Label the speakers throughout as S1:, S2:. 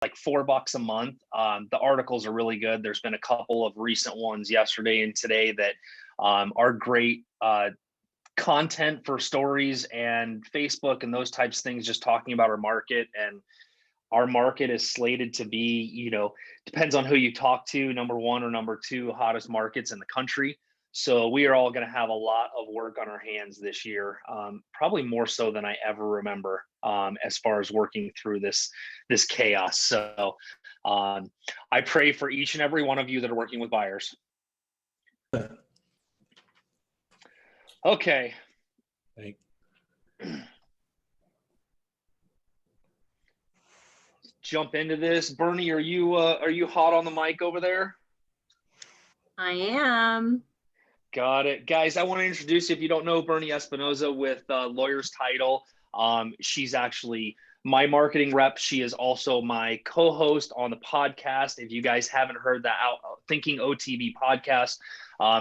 S1: like $4 a month. The articles are really good. There's been a couple of recent ones yesterday and today that are great content for stories and Facebook and those types of things, just talking about our market. And our market is slated to be, depends on who you talk to, number one or number two hottest markets in the country. So we are all going to have a lot of work on our hands this year, probably more so than I ever remember, as far as working through this chaos. So I pray for each and every one of you that are working with buyers. Okay. Jump into this. Bernie, are you hot on the mic over there?
S2: I am.
S1: Got it. Guys, I want to introduce you, if you don't know, Bernie Espinoza with Lawyer's Title. She's actually my marketing rep. She is also my co-host on the podcast. If you guys haven't heard that Thinking OTB podcast,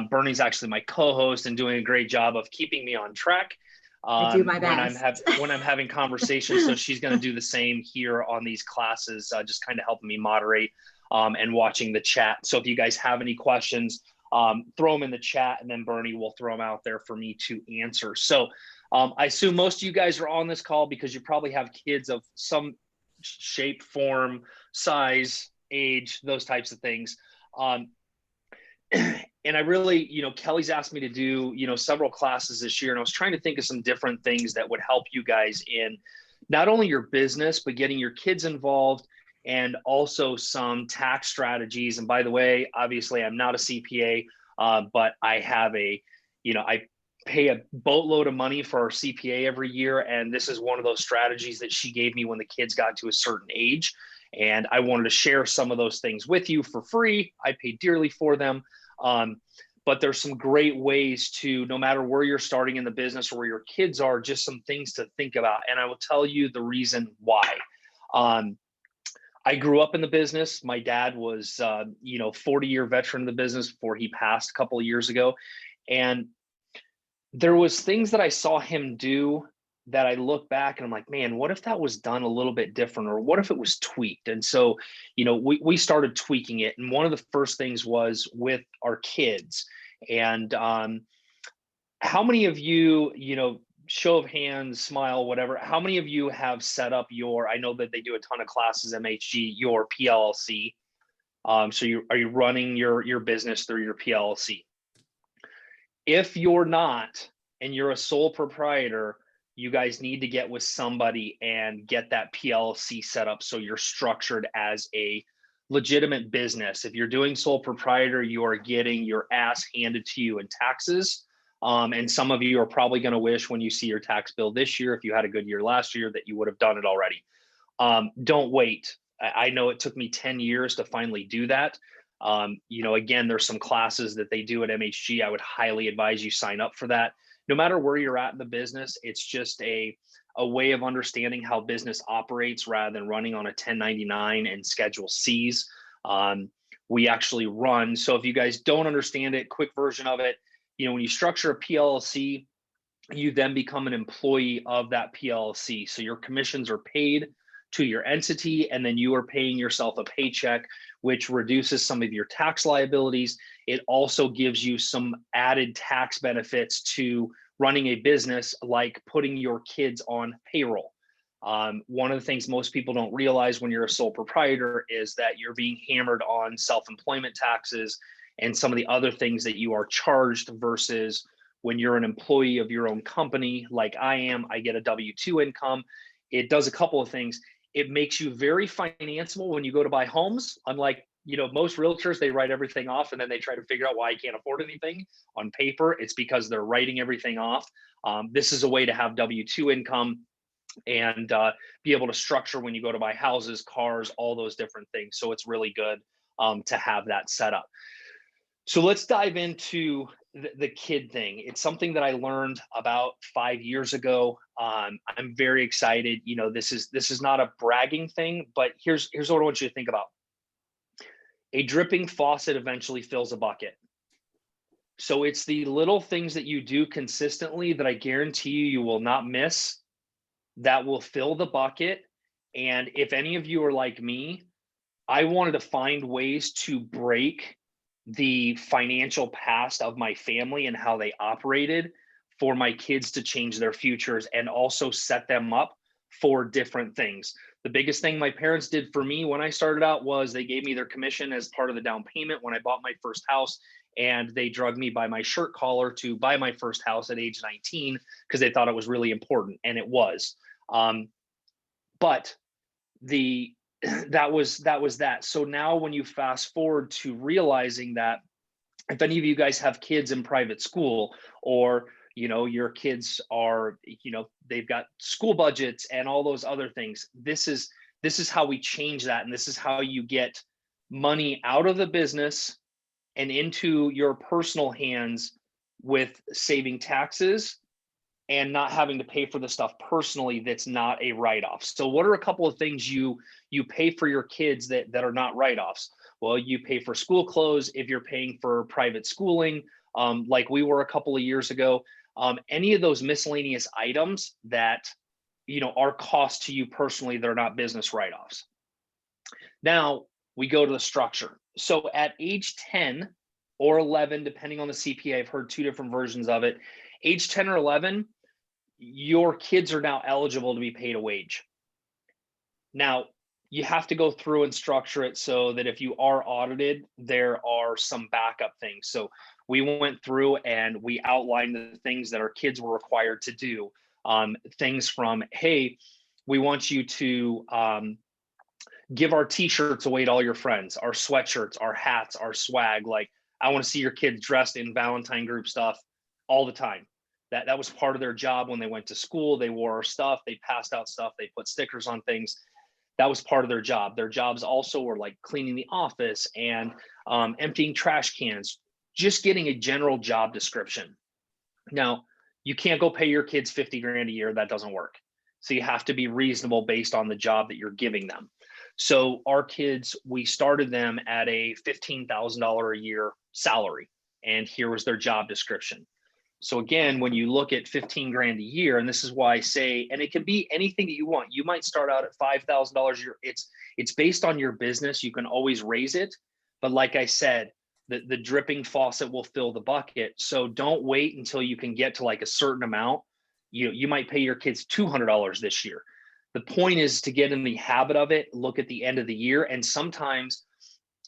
S1: Bernie's actually my co-host and doing a great job of keeping me on track.
S2: I do my best.
S1: when I'm having conversations. So she's going to do the same here on these classes, just kind of helping me moderate and watching the chat. So if you guys have any questions, throw them in the chat, and then Bernie will throw them out there for me to answer. So I assume most of you guys are on this call because you probably have kids of some shape, form, size, age, those types of things. And I really, Kelly's asked me to do, several classes this year, and I was trying to think of some different things that would help you guys in not only your business, but getting your kids involved, and also some tax strategies. And by the way, obviously I'm not a CPA, but I have I pay a boatload of money for our CPA every year. And this is one of those strategies that she gave me when the kids got to a certain age. And I wanted to share some of those things with you for free. I pay dearly for them. But there's some great ways to, no matter where you're starting in the business or where your kids are, just some things to think about. And I will tell you the reason why. I grew up in the business. My dad was, 40-year veteran of the business before he passed a couple of years ago. And there was things that I saw him do that I look back and I'm like, man, what if that was done a little bit different, or what if it was tweaked? And so, we started tweaking it. And one of the first things was with our kids. And how many of you, show of hands, smile, whatever, how many of you have set up I know that they do a ton of classes, MHG, your PLLC. So are you running your business through your PLLC? If you're not, and you're a sole proprietor, you guys need to get with somebody and get that PLC set up so you're structured as a legitimate business. If you're doing sole proprietor, you are getting your ass handed to you in taxes. And some of you are probably going to wish when you see your tax bill this year, if you had a good year last year, that you would have done it already. Don't wait. I know it took me 10 years to finally do that. Again, there's some classes that they do at MHG. I would highly advise you sign up for that. No matter where you're at in the business, it's just a way of understanding how business operates rather than running on a 1099 and Schedule Cs. We actually run. So if you guys don't understand it, quick version of it, when you structure a PLC, you then become an employee of that PLC. So your commissions are paid to your entity, and then you are paying yourself a paycheck, which reduces some of your tax liabilities. It also gives you some added tax benefits to running a business, like putting your kids on payroll. One of the things most people don't realize when you're a sole proprietor is that you're being hammered on self-employment taxes and some of the other things that you are charged, versus when you're an employee of your own company, like I am. I get a W-2 income. It does a couple of things. It makes you very financeable when you go to buy homes. Unlike, most realtors, they write everything off and then they try to figure out why I can't afford anything on paper. It's because they're writing everything off. This is a way to have W-2 income and be able to structure when you go to buy houses, cars, all those different things. So it's really good to have that set up. So let's dive into the kid thing. It's something that I learned about 5 years ago. I'm very excited. This is not a bragging thing, but here's what I want you to think about. A dripping faucet eventually fills a bucket. So it's the little things that you do consistently that I guarantee you will not miss that will fill the bucket And if any of you are like me, I wanted to find ways to break the financial past of my family and how they operated for my kids to change their futures and also set them up for different things. The biggest thing my parents did for me when I started out was they gave me their commission as part of the down payment when I bought my first house, and they drugged me by my shirt collar to buy my first house at age 19 because they thought it was really important, and it was. But the that was that. So now when you fast forward to realizing that if any of you guys have kids in private school, or your kids are, they've got school budgets and all those other things, this is how we change that, and this is how you get money out of the business and into your personal hands with saving taxes and not having to pay for the stuff personally that's not a write-off. So what are a couple of things you pay for your kids that are not write-offs? Well, you pay for school clothes if you're paying for private schooling, like we were a couple of years ago. Any of those miscellaneous items that are cost to you personally, they're not business write-offs. Now we go to the structure. So at age 10 or 11, depending on the CPA, I've heard two different versions of it. Age 10 or 11, your kids are now eligible to be paid a wage. Now, you have to go through and structure it so that if you are audited, there are some backup things. So we went through and we outlined the things that our kids were required to do. Things from, hey, we want you to give our t-shirts away to all your friends, our sweatshirts, our hats, our swag. Like, I want to see your kids dressed in Valentine group stuff all the time. That was part of their job when they went to school. They wore our stuff, they passed out stuff, they put stickers on things. That was part of their job. Their jobs also were like cleaning the office and emptying trash cans, just getting a general job description. Now, you can't go pay your kids 50 grand a year. That doesn't work. So you have to be reasonable based on the job that you're giving them. So our kids, we started them at a $15,000 a year salary, and here was their job description. So again, when you look at 15 grand a year, and this is why I say, and it can be anything that you want. You might start out at $5,000 a year. It's based on your business. You can always raise it. But like I said, the dripping faucet will fill the bucket. So don't wait until you can get to like a certain amount. You might pay your kids $200 this year. The point is to get in the habit of it, look at the end of the year. And sometimes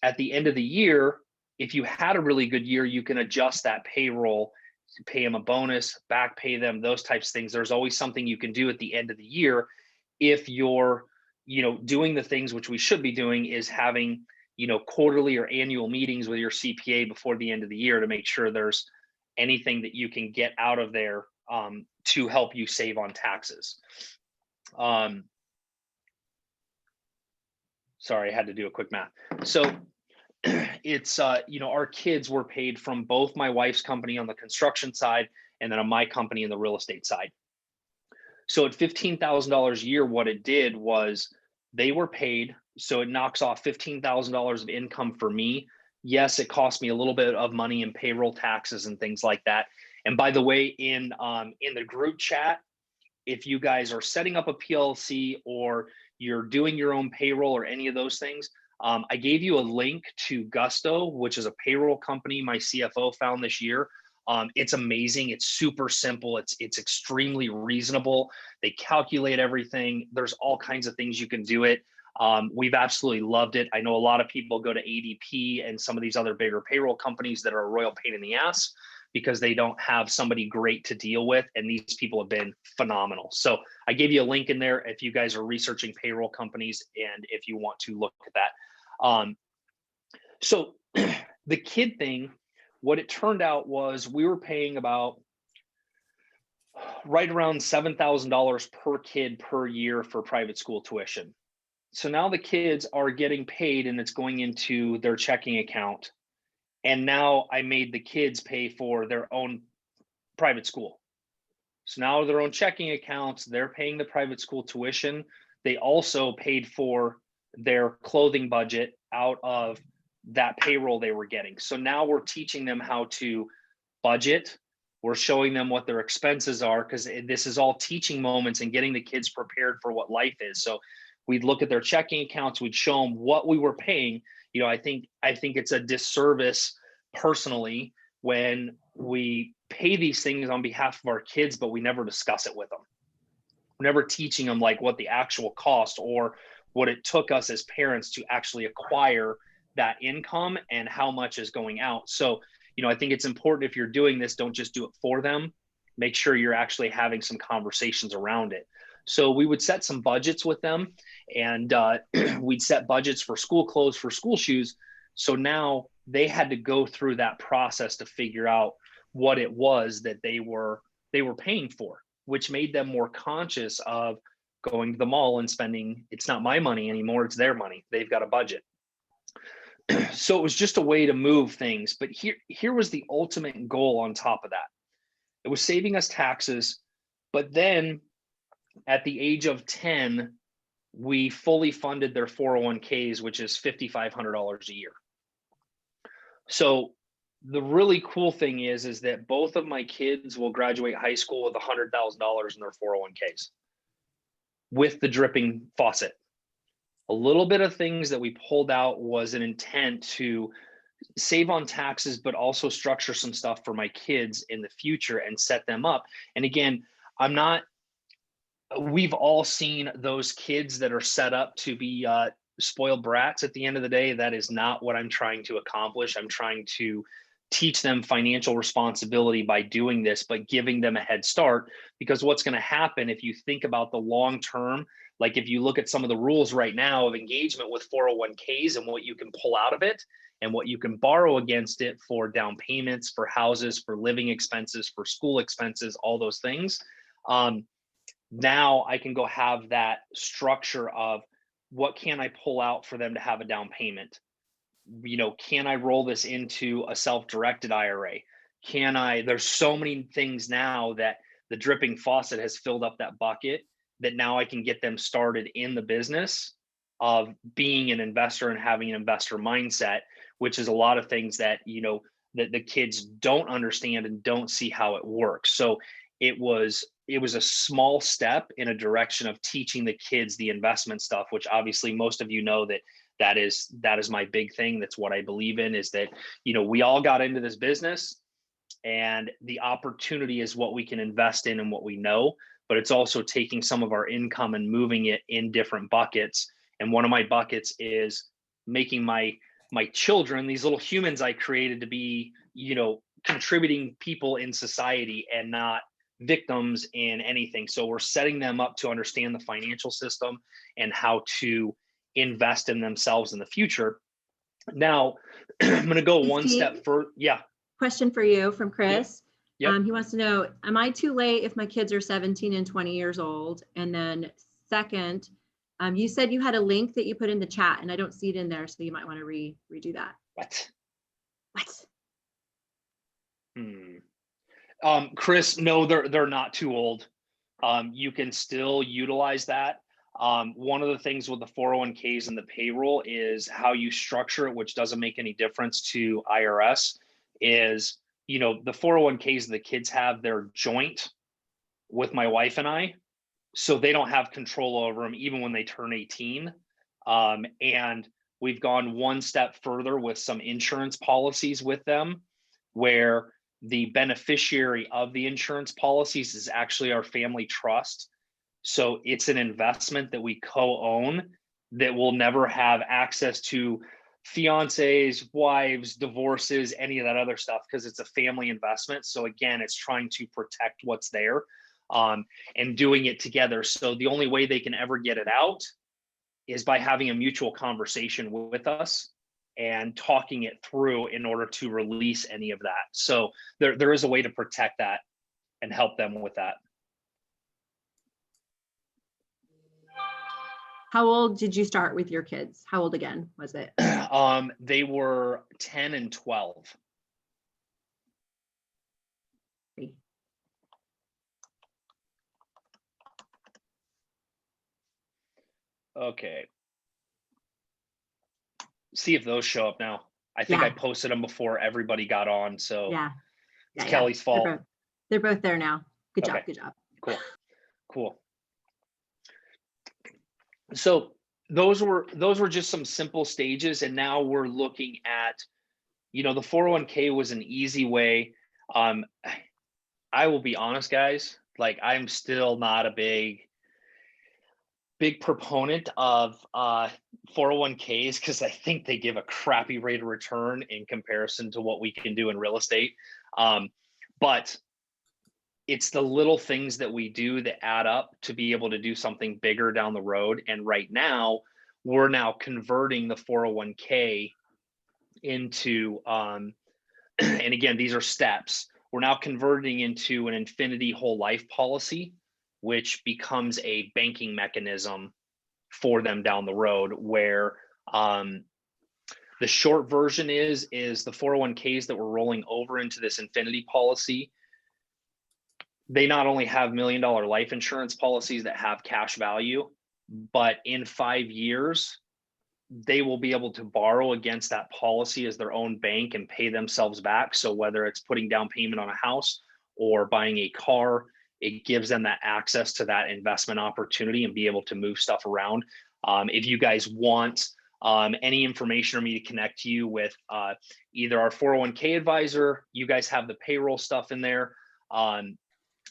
S1: at the end of the year, if you had a really good year, you can adjust that payroll, pay them a bonus, back pay them, those types of things. There's always something you can do at the end of the year if you're, doing the things which we should be doing, is having, quarterly or annual meetings with your CPA before the end of the year to make sure there's anything that you can get out of there to help you save on taxes. Sorry, I had to do a quick math. So it's, our kids were paid from both my wife's company on the construction side and then on my company in the real estate side. So at $15,000 a year, what it did was they were paid. So it knocks off $15,000 of income for me. Yes, it cost me a little bit of money in payroll taxes and things like that. And by the way, in the group chat, if you guys are setting up a PLC or you're doing your own payroll or any of those things, I gave you a link to Gusto, which is a payroll company my CFO found this year. It's amazing. It's super simple. It's extremely reasonable. They calculate everything. There's all kinds of things you can do it. We've absolutely loved it. I know a lot of people go to ADP and some of these other bigger payroll companies that are a royal pain in the ass because they don't have somebody great to deal with. And these people have been phenomenal. So I gave you a link in there if you guys are researching payroll companies and if you want to look at that. So the kid thing, what it turned out was we were paying about right around $7,000 per kid per year for private school tuition. So now the kids are getting paid and it's going into their checking account. And now I made the kids pay for their own private school. So now their own checking accounts, they're paying the private school tuition. They also paid for their clothing budget out of that payroll they were getting. So now we're teaching them how to budget. We're showing them what their expenses are because this is all teaching moments and getting the kids prepared for what life is. So We'd look at their checking accounts. We'd show them what we were paying. I think it's a disservice personally when we pay these things on behalf of our kids, but we never discuss it with them. We're never teaching them like what the actual cost or what it took us as parents to actually acquire that income and how much is going out. So, I think it's important if you're doing this, don't just do it for them. Make sure you're actually having some conversations around it. So we would set some budgets with them, and we'd set budgets for school clothes, for school shoes. So now they had to go through that process to figure out what it was that they were paying for, which made them more conscious of going to the mall and spending. It's not my money anymore, it's their money. They've got a budget. So it was just a way to move things. But here was the ultimate goal on top of that. It was saving us taxes, but then at the age of 10, we fully funded their 401ks, which is $5,500 a year. So the really cool thing is that both of my kids will graduate high school with $100,000 in their 401ks with the dripping faucet. A little bit of things that we pulled out was an intent to save on taxes, but also structure some stuff for my kids in the future and set them up. And again, we've all seen those kids that are set up to be spoiled brats at the end of the day. That is not what I'm trying to accomplish. I'm trying to teach them financial responsibility by doing this, but giving them a head start, because what's going to happen if you think about the long term, like if you look at some of the rules right now of engagement with 401ks and what you can pull out of it and what you can borrow against it for down payments, for houses, for living expenses, for school expenses, all those things. Now I can go have that structure of what can I pull out for them to have a down payment? Can I roll this into a self-directed IRA? There's so many things now that the dripping faucet has filled up that bucket, that now I can get them started in the business of being an investor and having an investor mindset, which is a lot of things that, that the kids don't understand and don't see how it works. So it was a small step in a direction of teaching the kids the investment stuff, which obviously most of you know that is my big thing. That's what I believe in, is that, we all got into this business, and the opportunity is what we can invest in and what we know, but it's also taking some of our income and moving it in different buckets. And one of my buckets is making my children, these little humans I created, to be, contributing people in society and not victims in anything. So we're setting them up to understand the financial system and how to invest in themselves in the future. Now, I'm going to go one step further. Yeah.
S2: Question for you from Chris.
S1: Yep.
S2: He wants to know, am I too late if my kids are 17 and 20 years old? And then second, you said you had a link that you put in the chat and I don't see it in there. So you might want to redo that.
S1: What?
S2: What?
S1: Chris, no, they're not too old. You can still utilize that. One of the things with the 401ks and the payroll is how you structure it, which doesn't make any difference to IRS, is, the 401ks the kids have, they're joint with my wife and I, so they don't have control over them even when they turn 18. And we've gone one step further with some insurance policies with them, where the beneficiary of the insurance policies is actually our family trust. So it's an investment that we co-own that will never have access to fiancés, wives, divorces, any of that other stuff, because it's a family investment. So again, it's trying to protect what's there, and doing it together. So the only way they can ever get it out is by having a mutual conversation with us and talking it through in order to release any of that. So there is a way to protect that and help them with that.
S2: How old did you start with your kids? How old again was it?
S1: They were 10 and 12. Okay. See if those show up now. I think I posted them before everybody got on. So it's Kelly's fault.
S2: They're both there now. Good job. Good job.
S1: Cool. So those were just some simple stages, and now we're looking at, the 401k was an easy way. Um, I will be honest, guys, like I'm still not a big proponent of 401ks because I think they give a crappy rate of return in comparison to what we can do in real estate. But it's the little things that we do that add up to be able to do something bigger down the road. And right now, we're now converting the 401k into, and again, these are steps. We're now converting into an infinity whole life policy, which becomes a banking mechanism for them down the road, where the short version is the 401ks that we're rolling over into this infinity policy, they not only have $1 million life insurance policies that have cash value, but in 5 years, they will be able to borrow against that policy as their own bank and pay themselves back. So whether it's putting down payment on a house or buying a car, it gives them that access to that investment opportunity and be able to move stuff around. If you guys want any information or me to connect you with either our 401k advisor, you guys have the payroll stuff in there,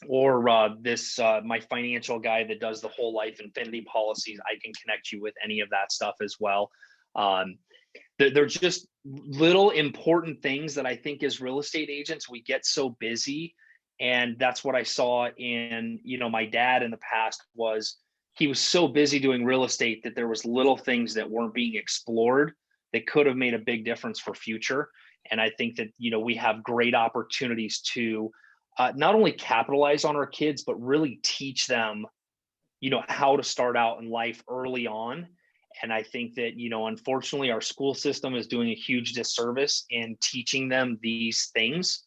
S1: or my financial guy that does the whole life infinity policies, I can connect you with any of that stuff as well. They're just little important things that I think as real estate agents, we get so busy. And that's what I saw in, my dad in the past was he was so busy doing real estate that there was little things that weren't being explored that could have made a big difference for future. And I think that, we have great opportunities to not only capitalize on our kids, but really teach them, how to start out in life early on. And I think that, unfortunately, our school system is doing a huge disservice in teaching them these things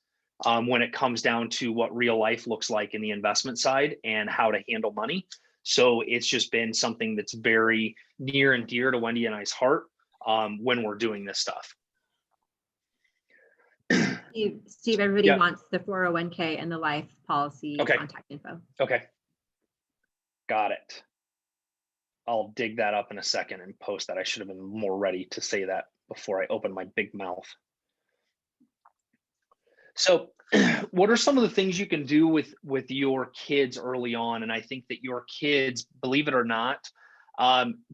S1: when it comes down to what real life looks like in the investment side and how to handle money. So it's just been something that's very near and dear to Wendy and I's heart when we're doing this stuff.
S2: Steve, everybody
S1: Yeah.
S2: wants the 401k and the life policy contact info.
S1: Okay. Got it. I'll dig that up in a second and post that. I should have been more ready to say that before I open my big mouth. So what are some of the things you can do with your kids early on? And I think that your kids, believe it or not,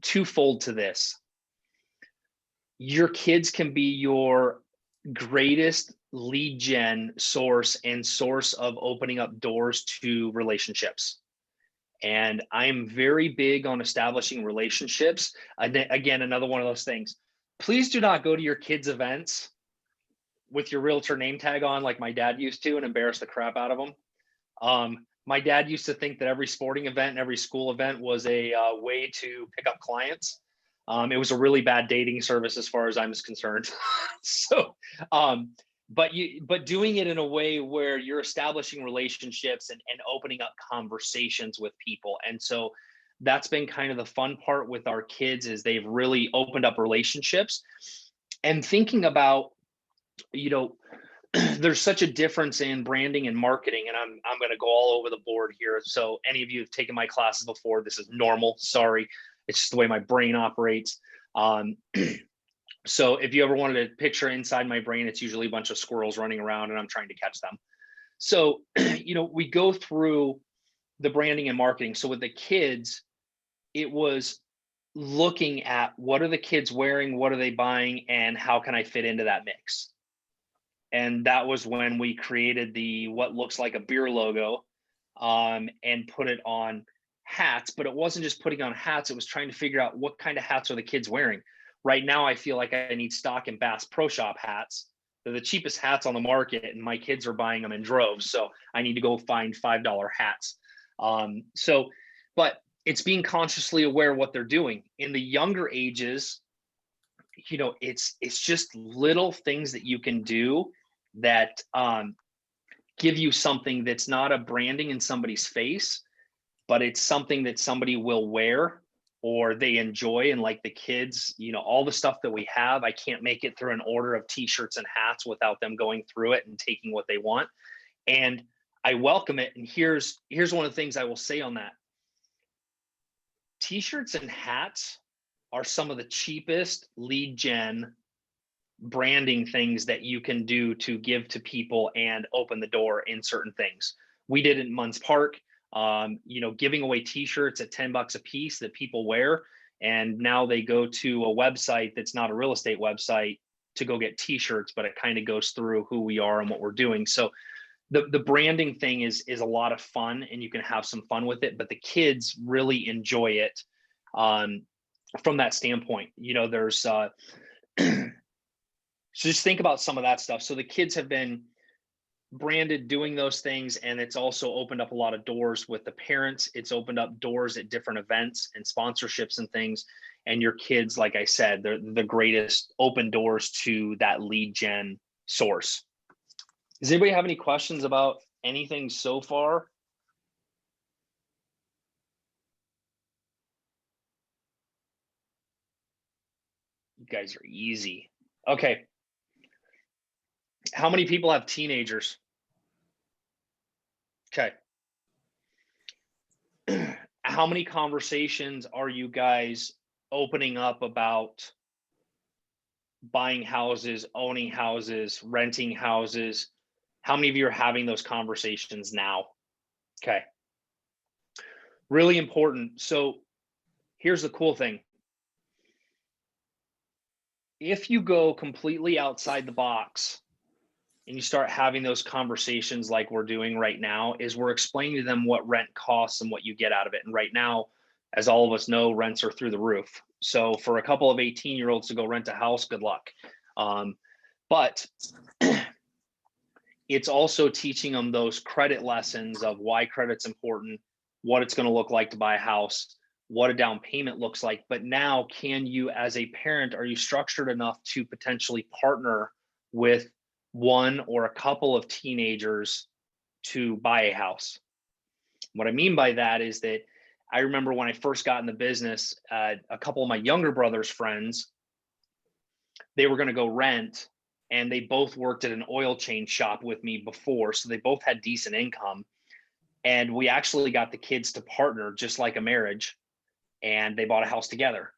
S1: twofold to this. Your kids can be your greatest lead gen source and source of opening up doors to relationships. And I'm very big on establishing relationships. Again, another one of those things. Please do not go to your kids' events with your realtor name tag on like my dad used to and embarrass the crap out of them. My dad used to think that every sporting event and every school event was a way to pick up clients. It was a really bad dating service as far as I'm concerned. So, but doing it in a way where you're establishing relationships and opening up conversations with people. And so that's been kind of the fun part with our kids is they've really opened up relationships and thinking about, there's such a difference in branding and marketing, and I'm going to go all over the board here. So any of you have taken my classes before, this is normal. Sorry. It's just the way my brain operates. So if you ever wanted to picture inside my brain, it's usually a bunch of squirrels running around and I'm trying to catch them. So, we go through the branding and marketing. So with the kids, it was looking at what are the kids wearing, what are they buying, and how can I fit into that mix? And that was when we created what looks like a beer logo and put it on hats. But it wasn't just putting on hats, it was trying to figure out what kind of hats are the kids wearing. Right now, I feel like I need Stock and Bass Pro Shop hats. They're the cheapest hats on the market, and my kids are buying them in droves. So I need to go find $5 hats. But it's being consciously aware of what they're doing. In the younger ages, it's just little things that you can do that give you something that's not a branding in somebody's face, but it's something that somebody will wear or they enjoy. And like the kids, all the stuff that we have, I can't make it through an order of t-shirts and hats without them going through it and taking what they want. And I welcome it. And here's one of the things I will say on that. T-shirts and hats are some of the cheapest lead gen branding things that you can do to give to people and open the door in certain things. We did it in Munns Park, giving away t-shirts at $10 a piece that people wear. And now they go to a website that's not a real estate website to go get t-shirts, but it kind of goes through who we are and what we're doing. So the branding thing is a lot of fun, and you can have some fun with it, but the kids really enjoy it from that standpoint. There's so just think about some of that stuff. So the kids have been branded doing those things, and it's also opened up a lot of doors with the parents. It's opened up doors at different events and sponsorships and things. And your kids, like I said, they're the greatest open doors to that lead gen source. Does anybody have any questions about anything so far? You guys are easy. Okay. How many people have teenagers? Okay. How many conversations are you guys opening up about buying houses, owning houses, renting houses? How many of you are having those conversations now? Okay. Really important. So here's the cool thing. If you go completely outside the box and you start having those conversations like we're doing right now, is we're explaining to them what rent costs and what you get out of it. And right now, as all of us know, rents are through the roof. So for a couple of 18-year-olds to go rent a house, good luck. But it's also teaching them those credit lessons of why credit's important, what it's going to look like to buy a house, what a down payment looks like. But now, can you, as a parent, are you structured enough to potentially partner with one or a couple of teenagers to buy a house? What I mean by that is that I remember when I first got in the business, a couple of my younger brother's friends, they were going to go rent, and they both worked at an oil change shop with me before. So they both had decent income. And we actually got the kids to partner just like a marriage, and they bought a house together.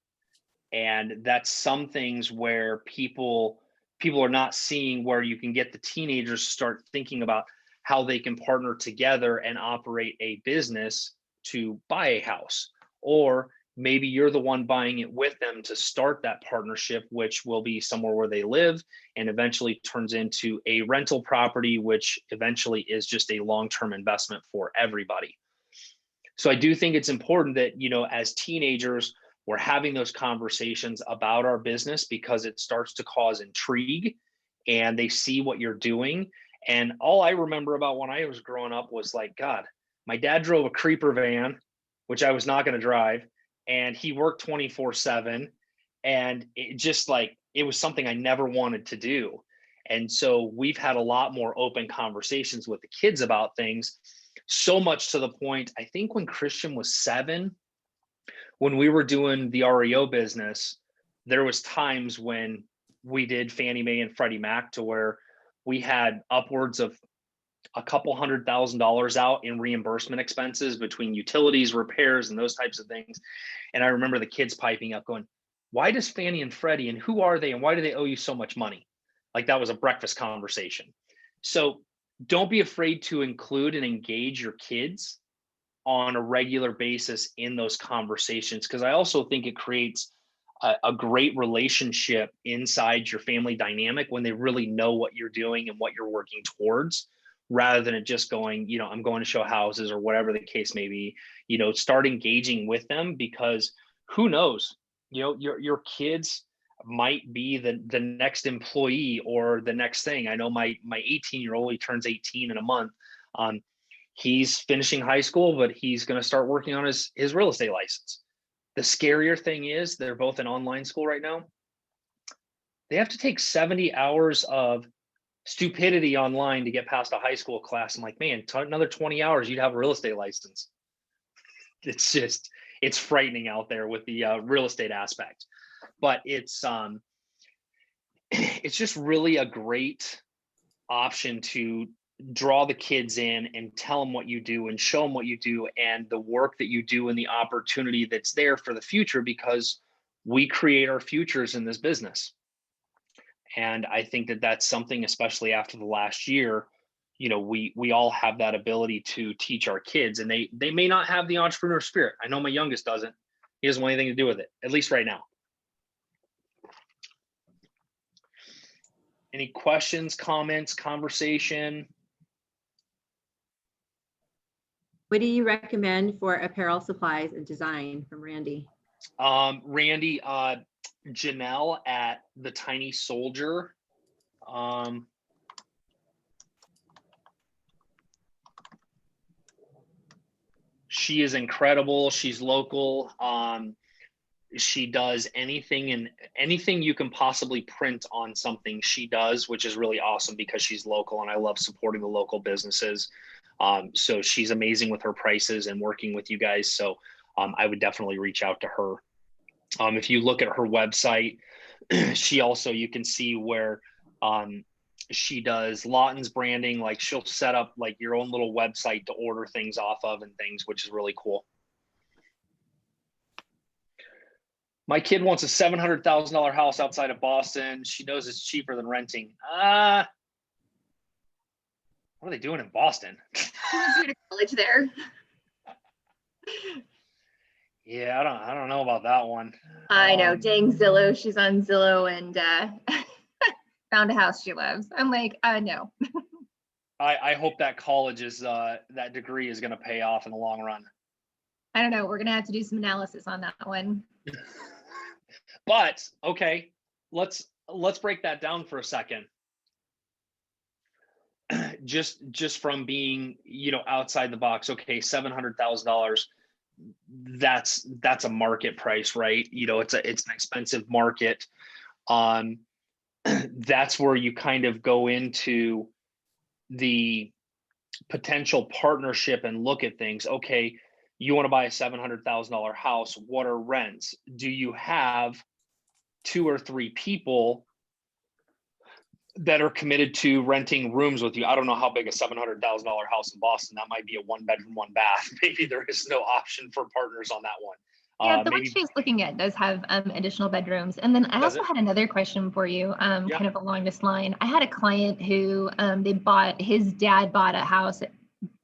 S1: And that's some things where people are not seeing, where you can get the teenagers to start thinking about how they can partner together and operate a business to buy a house. Or maybe you're the one buying it with them to start that partnership, which will be somewhere where they live and eventually turns into a rental property, which eventually is just a long-term investment for everybody. So I do think it's important that, as teenagers, we're having those conversations about our business, because it starts to cause intrigue and they see what you're doing. And all I remember about when I was growing up was like, God, my dad drove a creeper van, which I was not going to drive. And he worked 24/7. And it just it was something I never wanted to do. And so we've had a lot more open conversations with the kids about things, so much to the point, I think when Christian was 7, when we were doing the REO business, there was times when we did Fannie Mae and Freddie Mac to where we had upwards of a couple $100,000 out in reimbursement expenses between utilities, repairs, and those types of things. And I remember the kids piping up going, why does Fannie and Freddie, and who are they, and why do they owe you so much money? Like that was a breakfast conversation. So don't be afraid to include and engage your kids on a regular basis in those conversations, because I also think it creates a great relationship inside your family dynamic when they really know what you're doing and what you're working towards, rather than it just going, I'm going to show houses or whatever the case may be. Start engaging with them, because who knows, your kids might be the next employee or the next thing. I know my 18-year-old, he turns 18 in a month. He's finishing high school, but he's going to start working on his real estate license. The scarier thing is they're both in online school right now. They have to take 70 hours of stupidity online to get past a high school class. I'm like, man, another 20 hours, you'd have a real estate license. It's frightening out there with the real estate aspect, but it's just really a great option to draw the kids in and tell them what you do and show them what you do and the work that you do and the opportunity that's there for the future. Because we create our futures in this business. And I think that that's something, especially after the last year, we all have that ability to teach our kids, and they may not have the entrepreneur spirit. I know my youngest doesn't. He doesn't want anything to do with it, at least right now. Any questions, comments, conversation?
S2: What do you recommend for apparel supplies and design from Randy?
S1: Randy, Janelle at the Tiny Soldier. She is incredible. She's local. She does anything you can possibly print on something she does, which is really awesome because she's local, and I love supporting the local businesses. So she's amazing with her prices and working with you guys. So I would definitely reach out to her. If you look at her website, you can see where she does Lawton's branding. Like, she'll set up like your own little website to order things off of and things, which is really cool. My kid wants a $700,000 house outside of Boston. She knows it's cheaper than renting. What are they doing in Boston?
S3: She wants to go to college there.
S1: Yeah, I don't know about that one.
S3: I know, dang Zillow. She's on Zillow and found a house she loves. I'm like, no.
S1: I hope that college is that degree is going to pay off in the long run.
S3: I don't know. We're gonna have to do some analysis on that one.
S1: But okay, let's break that down for a second. Just from being, outside the box. Okay, $700,000. That's a market price, right? It's an expensive market. That's where you kind of go into the potential partnership and look at things. Okay, you want to buy a $700,000 house. What are rents? Do you have 2 or 3 people that are committed to renting rooms with you? I don't know how big a $700,000 house in Boston. That might be a 1-bedroom, 1-bath. Maybe there is no option for partners on that one.
S3: Yeah, the one she's looking at does have additional bedrooms. And then I also had another question for you, kind of along this line. I had a client who his dad bought a house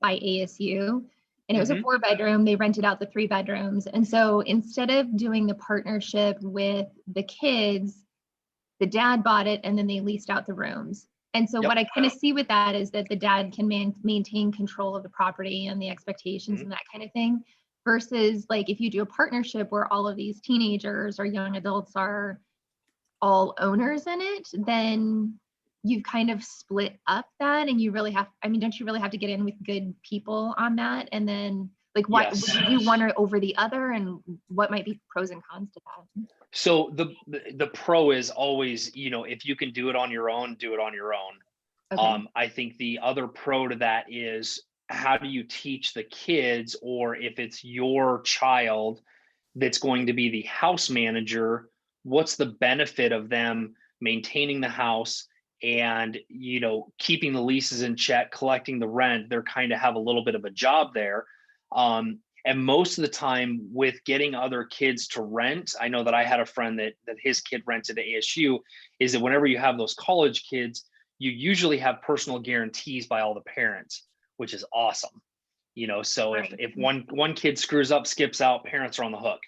S3: by ASU, and it was a 4-bedroom. They rented out the 3 bedrooms. And so instead of doing the partnership with the kids, the dad bought it and then they leased out the rooms. And so what I kind of see with that is that the dad can maintain control of the property and the expectations and that kind of thing. Versus like if you do a partnership where all of these teenagers or young adults are all owners in it, then you've kind of split up that, and you really have, don't you really have to get in with good people on that? And then like what would you do one or over the other, and what might be pros and cons to that?
S1: So the pro is always, if you can do it on your own, do it on your own. Okay. I think the other pro to that is, how do you teach the kids, or if it's your child that's going to be the house manager, what's the benefit of them maintaining the house and, keeping the leases in check, collecting the rent? They're kind of have a little bit of a job there. And most of the time with getting other kids to rent, I know that I had a friend that his kid rented at ASU, is that whenever you have those college kids, you usually have personal guarantees by all the parents, which is awesome. So right. if one kid screws up, skips out, parents are on the hook.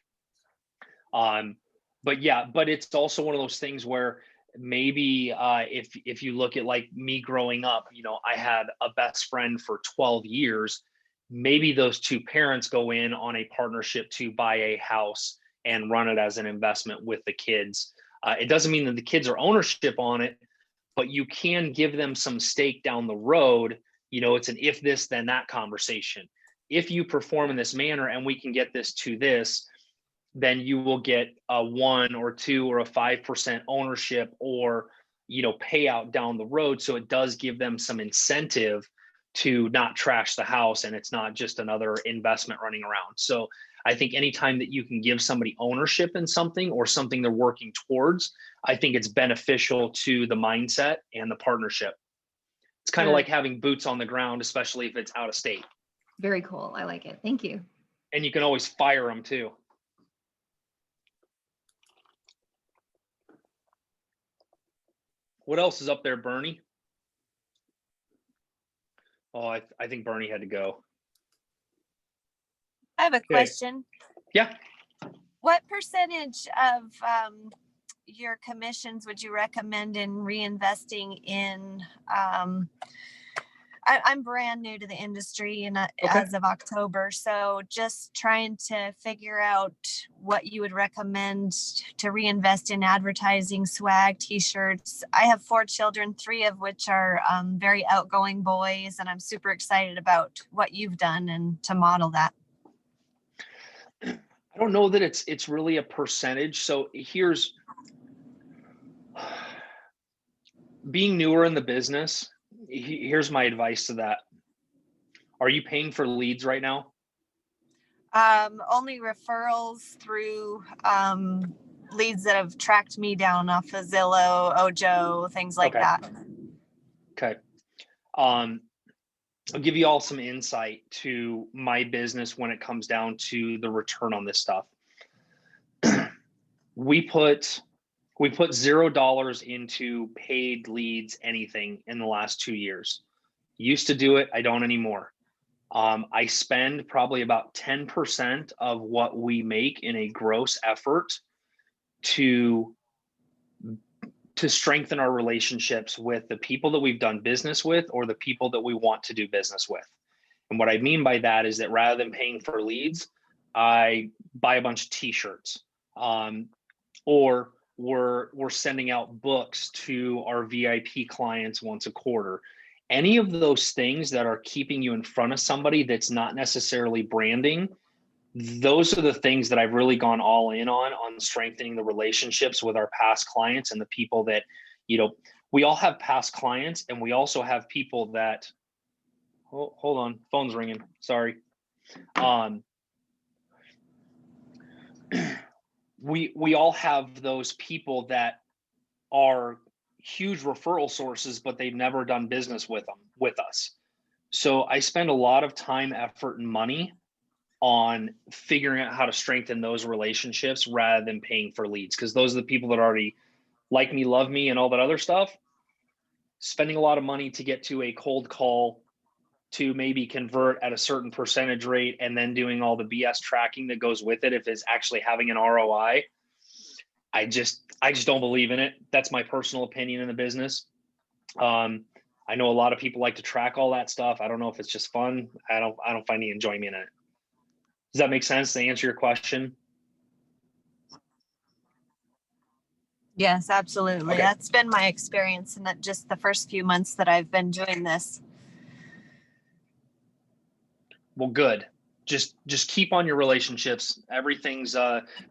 S1: But it's also one of those things where maybe if you look at like me growing up, I had a best friend for 12 years. Maybe those 2 parents go in on a partnership to buy a house and run it as an investment with the kids. It doesn't mean that the kids are ownership on it, but you can give them some stake down the road. It's an if this, then that conversation. If you perform in this manner and we can get this to this, then you will get a 1 or 2 or a 5% ownership or, payout down the road. So it does give them some incentive to not trash the house, and it's not just another investment running around. So I think anytime that you can give somebody ownership in something or something they're working towards, I think it's beneficial to the mindset and the partnership. It's kind of like having boots on the ground, especially if it's out of state.
S3: Very cool. I like it. Thank you.
S1: And you can always fire them too. What else is up there, Bernie? Oh, I think Bernie had to go.
S4: I have a question.
S1: Yeah.
S4: What percentage of your commissions would you recommend in reinvesting in? I'm brand new to the industry and as of October, so just trying to figure out what you would recommend to reinvest in advertising, swag, t-shirts. I have 4 children, 3 of which are very outgoing boys, and I'm super excited about what you've done and to model that.
S1: I don't know that it's really a percentage. So here's being newer in the business. Here's my advice to that. Are you paying for leads right now?
S4: Only referrals through leads that have tracked me down off of Zillow, Ojo, things like that.
S1: Okay. I'll give you all some insight to my business when it comes down to the return on this stuff. We put $0 into paid leads, anything, in the last 2 years. Used to do it, I don't anymore. I spend probably about 10% of what we make in a gross effort to strengthen our relationships with the people that we've done business with or the people that we want to do business with. And what I mean by that is that rather than paying for leads, I buy a bunch of t-shirts, or we're sending out books to our VIP clients once a quarter. Any of those things that are keeping you in front of somebody that's not necessarily branding, those are the things that I've really gone all in on strengthening the relationships with our past clients and the people that, we all have past clients, and we also have people that, hold on, phone's ringing, sorry. We all have those people that are huge referral sources, but they've never done business with us. So I spend a lot of time, effort, and money on figuring out how to strengthen those relationships rather than paying for leads, because those are the people that already like me, love me, and all that other stuff. Spending a lot of money to get to a cold call to maybe convert at a certain percentage rate and then doing all the BS tracking that goes with it, if it's actually having an ROI, I just don't believe in it. That's my personal opinion in the business. I know a lot of people like to track all that stuff. I don't know if it's just fun. I don't find any enjoyment in it. Does that make sense to answer your question?
S4: Yes, absolutely.
S1: Okay.
S4: That's been my experience in just the first few months that I've been doing this.
S1: Well, good. Just keep on your relationships. Everything's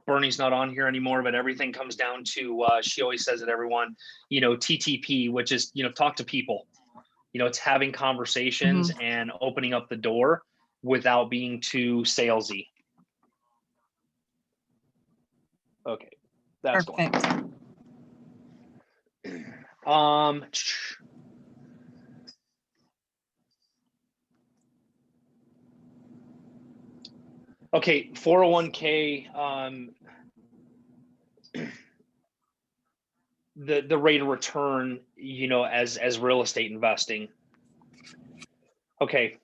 S1: Bernie's not on here anymore, but everything comes down to she always says it, everyone, TTP, which is, talk to people. It's having conversations and opening up the door without being too salesy. Okay. That's
S4: perfect.
S1: Okay, 401k, the rate of return, as real estate investing. Okay,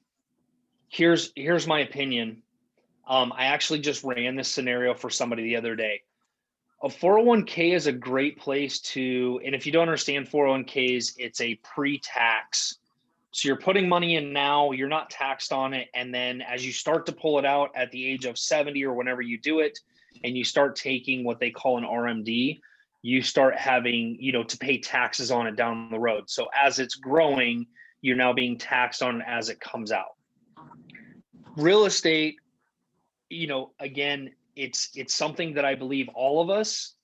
S1: here's my opinion. I actually just ran this scenario for somebody the other day. A 401k is a great place to, and if you don't understand 401ks, it's a pre-tax. So you're putting money in now, you're not taxed on it. And then as you start to pull it out at the age of 70 or whenever you do it, and you start taking what they call an RMD, you start having, to pay taxes on it down the road. So as it's growing, you're now being taxed on it as it comes out. Real estate, again, it's something that I believe all of us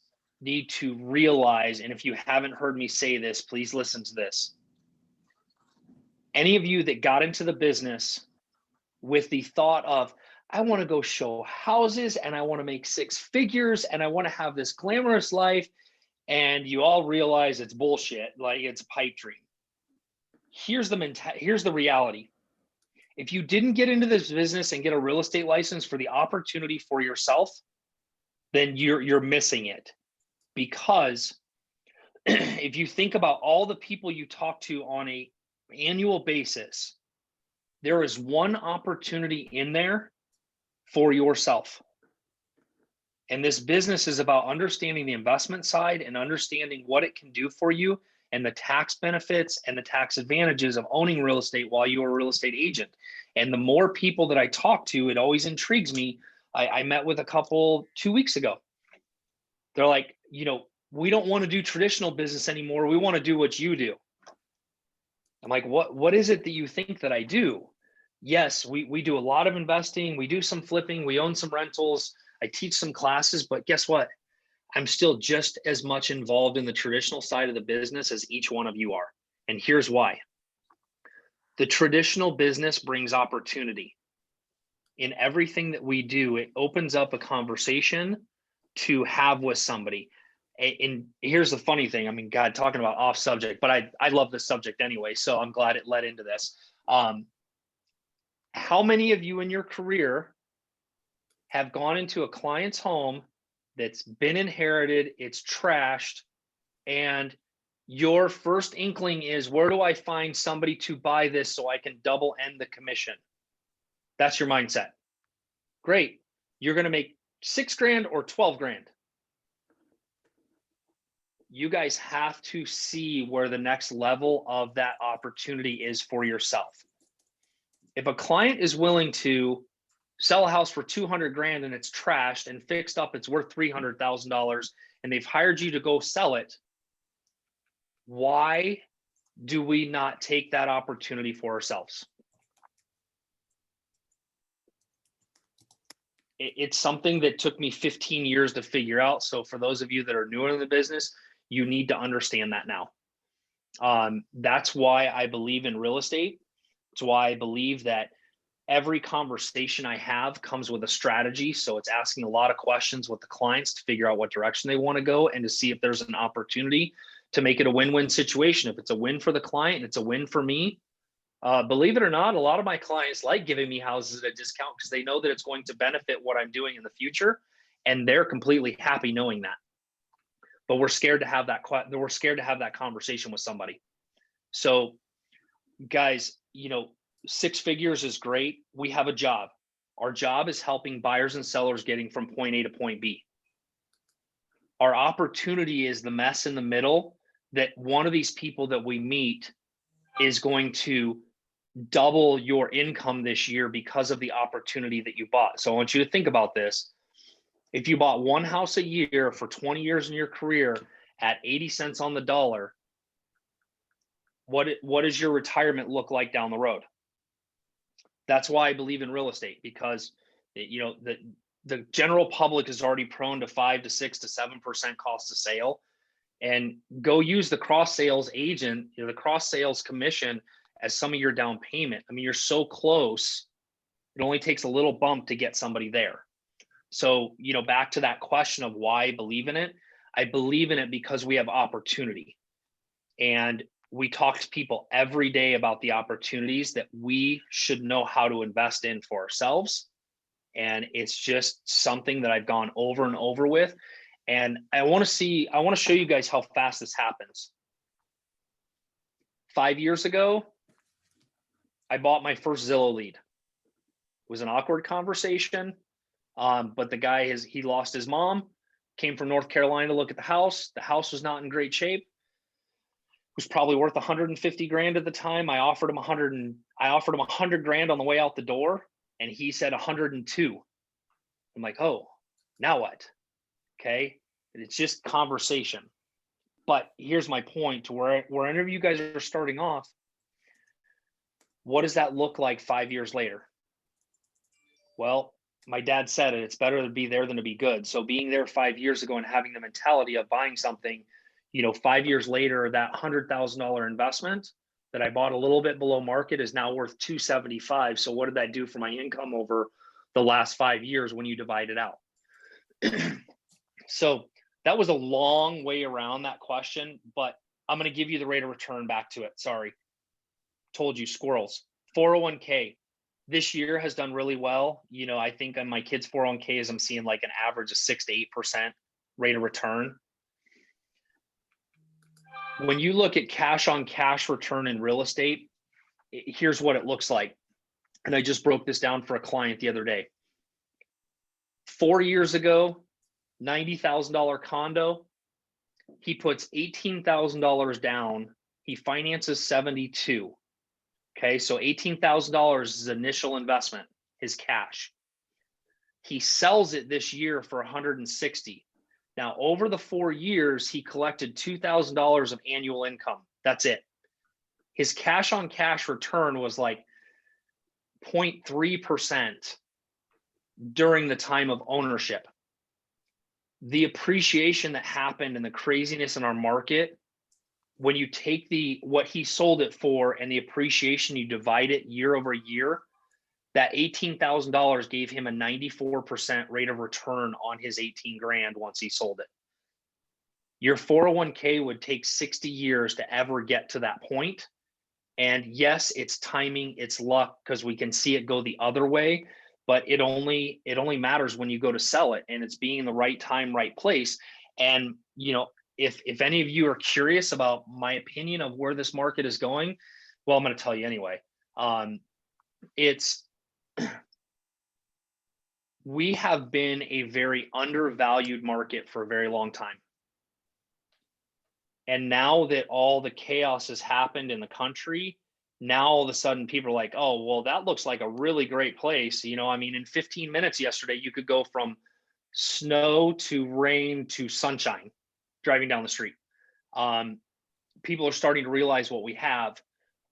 S1: need to realize. And if you haven't heard me say this, please listen to this. Any of you that got into the business with the thought of, I want to go show houses and I want to make 6 figures and I want to have this glamorous life, and you all realize it's bullshit, like it's a pipe dream. Here's the reality. If you didn't get into this business and get a real estate license for the opportunity for yourself, then you're missing it, because if you think about all the people you talk to on a annual basis, there is one opportunity in there for yourself. And this business is about understanding the investment side and understanding what it can do for you and the tax benefits and the tax advantages of owning real estate while you're a real estate agent. And the more people that I talk to, it always intrigues me. I met with a couple 2 weeks ago. They're like, we don't want to do traditional business anymore. We want to do what you do. I'm like, what is it that you think that I do? Yes, we do a lot of investing. We do some flipping. We own some rentals. I teach some classes, but guess what? I'm still just as much involved in the traditional side of the business as each one of you are. And here's why. The traditional business brings opportunity. In everything that we do, it opens up a conversation to have with somebody. And here's the funny thing. I mean, God, talking about off subject, but I love this subject anyway, so I'm glad it led into this. How many of you in your career have gone into a client's home that's been inherited, it's trashed, and your first inkling is, where do I find somebody to buy this so I can double end the commission? That's your mindset. Great. You're going to make $6,000 or $12,000. You guys have to see where the next level of that opportunity is for yourself. If a client is willing to sell a house for $200,000 and it's trashed and fixed up, it's worth $300,000, and they've hired you to go sell it, why do we not take that opportunity for ourselves? It's something that took me 15 years to figure out. So for those of you that are newer in the business, you need to understand that now. That's why I believe in real estate. It's why I believe that every conversation I have comes with a strategy. So it's asking a lot of questions with the clients to figure out what direction they want to go and to see if there's an opportunity to make it a win-win situation. If it's a win for the client and it's a win for me, believe it or not, a lot of my clients like giving me houses at a discount because they know that it's going to benefit what I'm doing in the future, and they're completely happy knowing that. But we're scared to have that. We're scared to have that conversation with somebody. So, guys, 6 figures is great. We have a job. Our job is helping buyers and sellers getting from point A to point B. Our opportunity is the mess in the middle that one of these people that we meet is going to double your income this year because of the opportunity that you bought. So I want you to think about this. If you bought one house a year for 20 years in your career at 80 cents on the dollar, what does your retirement look like down the road? That's why I believe in real estate, because the general public is already prone to 5 to 6 to 7% cost of sale. And go use the cross sales agent, the cross sales commission as some of your down payment. I mean, you're so close. It only takes a little bump to get somebody there. So, back to that question of why I believe in it. I believe in it because we have opportunity. And we talk to people every day about the opportunities that we should know how to invest in for ourselves. And it's just something that I've gone over and over with. And I want to show you guys how fast this happens. 5 years ago, I bought my first Zillow lead. It was an awkward conversation, but the guy he lost his mom, came from North Carolina to look at the house. The house was not in great shape. It was probably worth 150 grand at the time. I offered him 100 grand on the way out the door, and he said 102. I'm like, oh, now what? Okay, it's just conversation. But here's my point to wherever you guys are starting off, what does that look like 5 years later? Well, my dad said it, it's better to be there than to be good. So being there 5 years ago and having the mentality of buying something, 5 years later, that $100,000 investment that I bought a little bit below market is now worth 275. So what did that do for my income over the last 5 years when you divide it out? So that was a long way around that question, but I'm going to give you the rate of return back to it. Sorry. Told you, squirrels. 401k this year has done really well. I think on my kids' 401ks, I'm seeing like an average of 6 to 8% rate of return. When you look at cash on cash return in real estate, here's what it looks like. And I just broke this down for a client the other day. 4 years ago, $90,000 condo, he puts $18,000 down. He finances 72. Okay, so $18,000 is his initial investment, his cash. He sells it this year for 160. Now, over the 4 years, he collected $2,000 of annual income. That's it. His cash on cash return was like 0.3% during the time of ownership. The appreciation that happened and the craziness in our market, when you take what he sold it for and the appreciation, you divide it year over year, that $18,000 gave him a 94% rate of return on his 18 grand once he sold it. Your 401k would take 60 years to ever get to that point. And yes, it's timing, it's luck, because we can see it go the other way, but it only matters when you go to sell it, and it's being in the right time, right place. And if any of you are curious about my opinion of where this market is going, well, I'm going to tell you anyway. We have been a very undervalued market for a very long time. And now that all the chaos has happened in the country, now all of a sudden people are like, oh, well, that looks like a really great place. In 15 minutes yesterday, you could go from snow to rain to sunshine driving down the street. People are starting to realize what we have.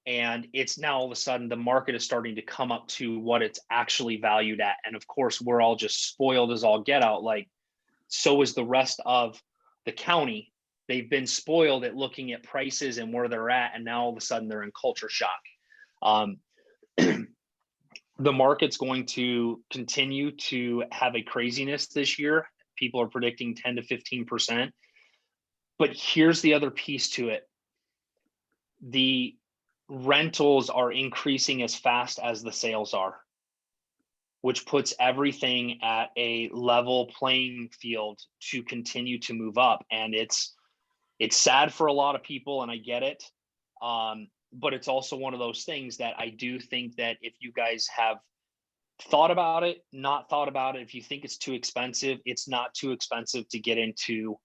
S1: And it's now all of a sudden the market is starting to come up to what it's actually valued at. And of course, we're all just spoiled as all get out. Like, so is the rest of the county. They've been spoiled at looking at prices and where they're at. And now all of a sudden they're in culture shock. The market's going to continue to have a craziness this year. People are predicting 10 to 15%. But here's the other piece to it. The rentals are increasing as fast as the sales are, which puts everything at a level playing field to continue to move up. And it's sad for a lot of people, and I get it. But it's also one of those things that I do think that if you guys have thought about it, not thought about it, if you think it's too expensive, it's not too expensive to get into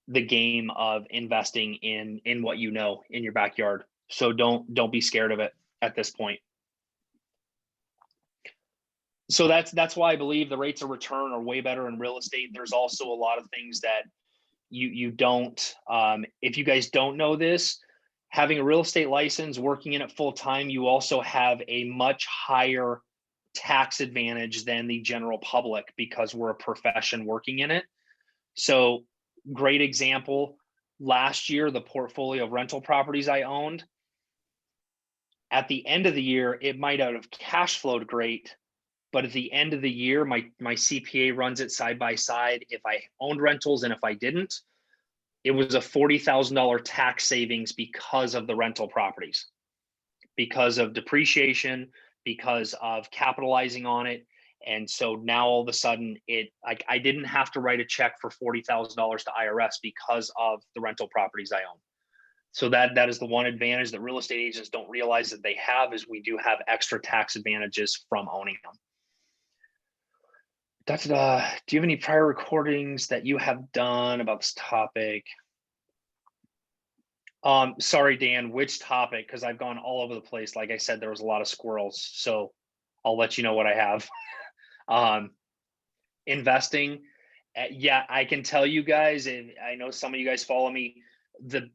S1: the game of investing in what you know in your backyard. So don't be scared of it at this point. So that's why I believe the rates of return are way better in real estate. There's also a lot of things that you don't, if you guys don't know this, having a real estate license, working in it full time, you also have a much higher tax advantage than the general public because we're a profession working in it. So great example, last year, the portfolio of rental properties I owned, at the end of the year, it might have cash flowed great, but at the end of the year, my CPA runs it side by side. If I owned rentals and if I didn't, it was a $40,000 tax savings because of the rental properties, because of depreciation, because of capitalizing on it. And so now all of a sudden I didn't have to write a check for $40,000 to IRS because of the rental properties I own. So that is the one advantage that real estate agents don't realize that they have, is we do have extra tax advantages from owning them. Do you have any prior recordings that you have done about this topic? Sorry, Dan, which topic? Because I've gone all over the place. Like I said, there was a lot of squirrels. So I'll let you know what I have. Investing. Yeah, I can tell you guys, and I know some of you guys follow me. The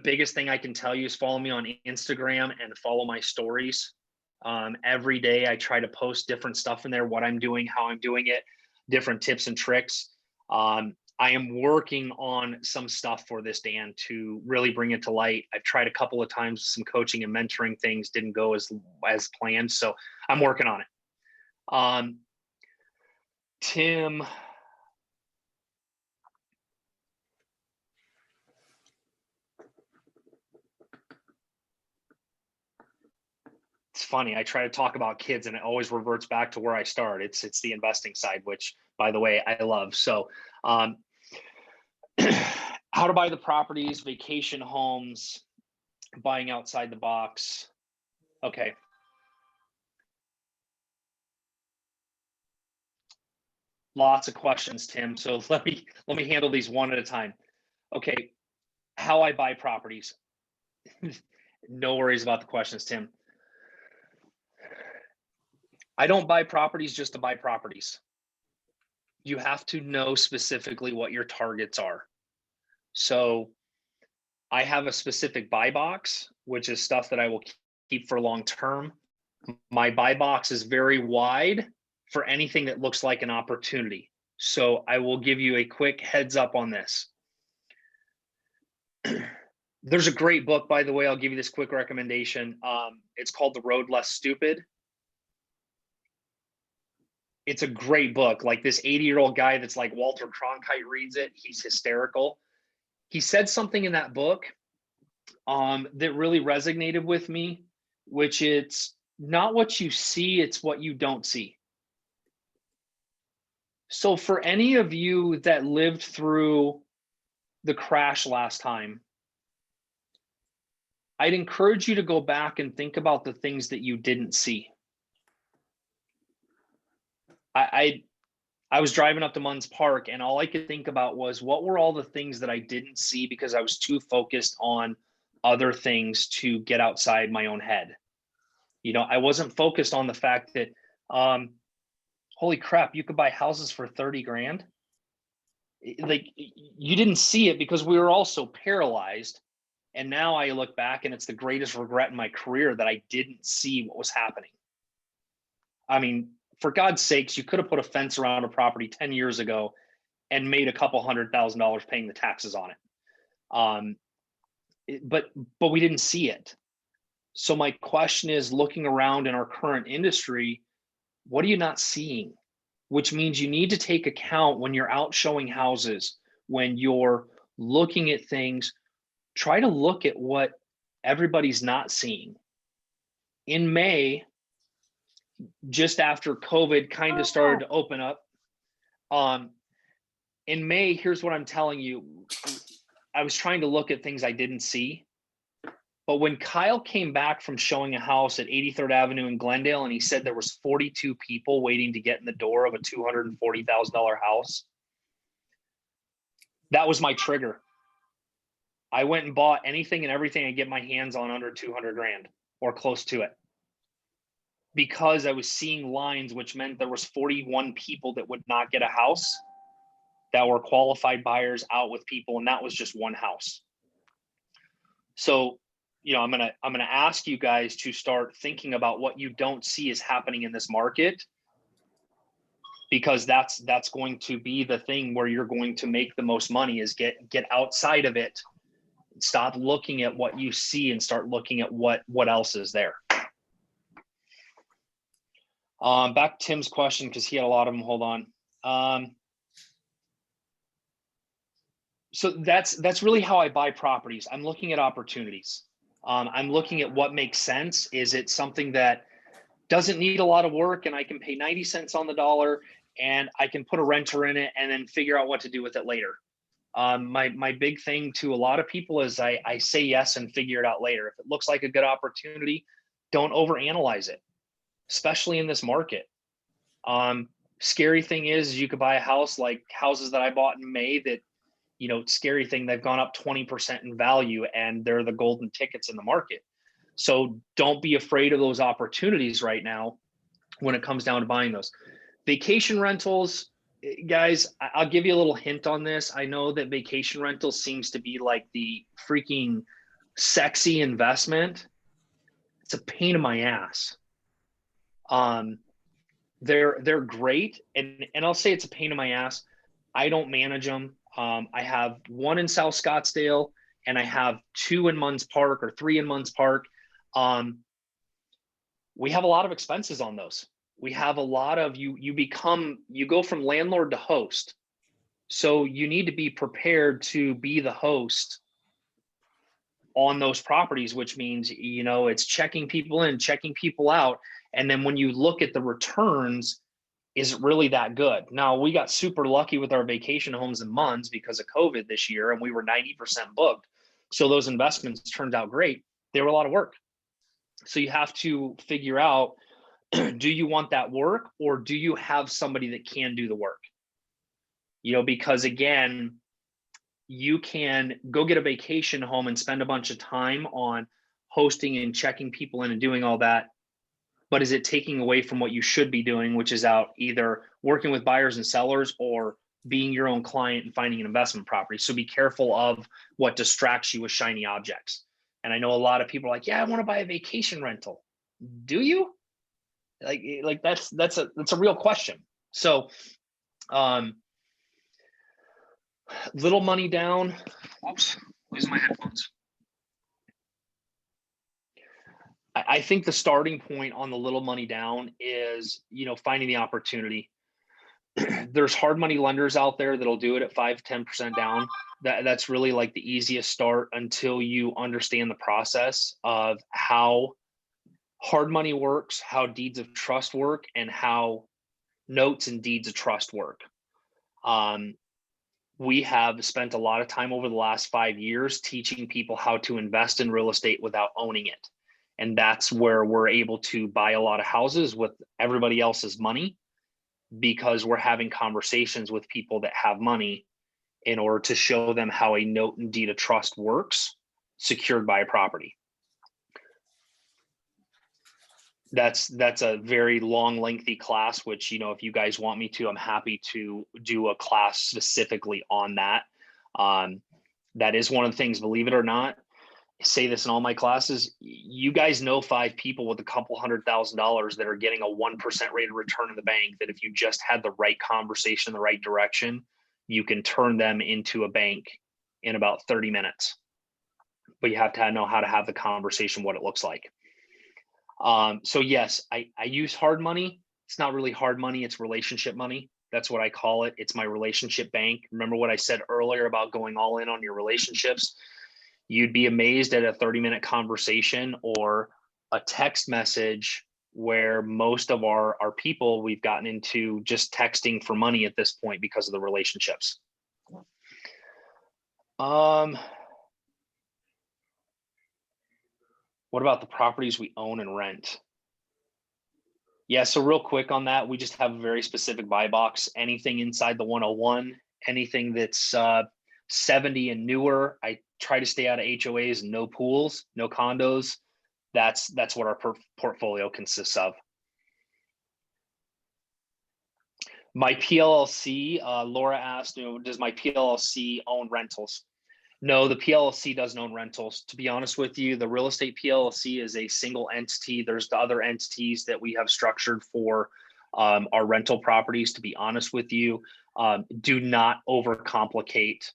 S1: biggest thing I can tell you is follow me on Instagram and follow my stories. Every day I try to post different stuff in there, what I'm doing, how I'm doing it, different tips and tricks. I am working on some stuff for this, Dan, to really bring it to light. I've tried a couple of times, some coaching and mentoring things didn't go as planned. So I'm working on it. Tim, it's funny. I try to talk about kids and it always reverts back to where I start. It's the investing side, which, by the way, I love. So how How to buy the properties, vacation homes, buying outside the box. Okay. Lots of questions, Tim. So let me handle these one at a time. Okay. How I buy properties. No worries about the questions, Tim. I don't buy properties just to buy properties. You have to know specifically what your targets are. So I have a specific buy box, which is stuff that I will keep for long term. My buy box is very wide for anything that looks like an opportunity. So I will give you a quick heads up on this. There's a great book, by the way. I'll give you this quick recommendation. It's called The Road Less Stupid. It's a great book. Like, this 80-year-old guy that's like Walter Cronkite reads it. He's hysterical. He said something in that book that really resonated with me, which it's not what you see, it's what you don't see. So for any of you that lived through the crash last time, I'd encourage you to go back and think about the things that you didn't see. I was driving up to Munns Park, and all I could think about was, what were all the things that I didn't see because I was too focused on other things to get outside my own head. You know, I wasn't focused on the fact that, holy crap, you could buy houses for 30 grand. Like, you didn't see it because we were all so paralyzed. And now I look back and it's the greatest regret in my career that I didn't see what was happening. I mean, for God's sakes, you could have put a fence around a property 10 years ago and made a couple $100,000 paying the taxes on it. But we didn't see it. So my question is, looking around in our current industry, what are you not seeing? Which means you need to take account when you're out showing houses, when you're looking at things, try to look at what everybody's not seeing. In May, just after COVID kind of started to open up, in May, here's what I'm telling you. I was trying to look at things I didn't see. But when Kyle came back from showing a house at 83rd Avenue in Glendale, and he said there was 42 people waiting to get in the door of a $240,000 house, that was my trigger. I went and bought anything and everything I get my hands on under 200 grand or close to it, because I was seeing lines, which meant there was 41 people that would not get a house that were qualified buyers out with people, and that was just one house. So, you know, I'm gonna ask you guys to start thinking about what you don't see is happening in this market, because that's going to be the thing where you're going to make the most money, is get outside of it. Stop looking at what you see and start looking at what else is there. Back to Tim's question, because he had a lot of them. Hold on. So that's really how I buy properties. I'm looking at opportunities. I'm looking at what makes sense. Is it something that doesn't need a lot of work and I can pay 90 cents on the dollar and I can put a renter in it and then figure out what to do with it later? My big thing to a lot of people is I say yes and figure it out later. If it looks like a good opportunity, don't overanalyze it, especially in this market. Scary thing is you could buy a house like houses that I bought in May that, you know, scary thing, they've gone up 20% in value and they're the golden tickets in the market. So don't be afraid of those opportunities right now when it comes down to buying those. Vacation rentals, guys, I'll give you a little hint on this. I know that vacation rentals seems to be like the freaking sexy investment. It's a pain in my ass. They're great, and I'll say it's a pain in my ass. I don't manage them. I have one in South Scottsdale and I have 2 in Munns Park or 3 in Munns Park. We have a lot of expenses on those. We have a lot of, you go from landlord to host. So you need to be prepared to be the host on those properties, which means, you know, it's checking people in, checking people out. And then when you look at the returns, is really that good. Now, we got super lucky with our vacation homes and months because of COVID this year, and we were 90% booked. So those investments turned out great. They were a lot of work. So you have to figure out, do you want that work, or do you have somebody that can do the work? You know, because again, you can go get a vacation home and spend a bunch of time on hosting and checking people in and doing all that. But is it taking away from what you should be doing, which is out either working with buyers and sellers or being your own client and finding an investment property? So be careful of what distracts you with shiny objects. And I know a lot of people are like, yeah, I want to buy a vacation rental. Do you? Like that's a real question. So little money down. Whoops, losing my headphones. I think the starting point on the little money down is, you know, finding the opportunity. There's hard money lenders out there that'll do it at 5-10% down. That's really like the easiest start until you understand the process of how hard money works, how deeds of trust work, and how notes and deeds of trust work. We have spent a lot of time over the last 5 years teaching people how to invest in real estate without owning it. And that's where we're able to buy a lot of houses with everybody else's money, because we're having conversations with people that have money in order to show them how a note and deed of trust works, secured by a property. That's a very long, lengthy class, which, you know, if you guys want me to, I'm happy to do a class specifically on that. That is one of the things, believe it or not, I say this in all my classes, you guys know 5 people with a couple $100,000 that are getting a 1% rate of return in the bank, that if you just had the right conversation in the right direction, you can turn them into a bank in about 30 minutes. But you have to know how to have the conversation, what it looks like. So yes, I use hard money. It's not really hard money, it's relationship money. That's what I call it. It's my relationship bank. Remember what I said earlier about going all in on your relationships? You'd be amazed at a 30-minute conversation or a text message where most of our people, we've gotten into just texting for money at this point because of the relationships. What about the properties we own and rent? Yeah, so real quick on that, we just have a very specific buy box. Anything inside the 101, anything that's 70 and newer, I try to stay out of HOAs and no pools, no condos. That's what our portfolio consists of. My PLLC, Laura asked, you know, does my PLLC own rentals? No, the PLLC doesn't own rentals. To be honest with you, the real estate PLLC is a single entity. There's the other entities that we have structured for our rental properties. To be honest with you, do not overcomplicate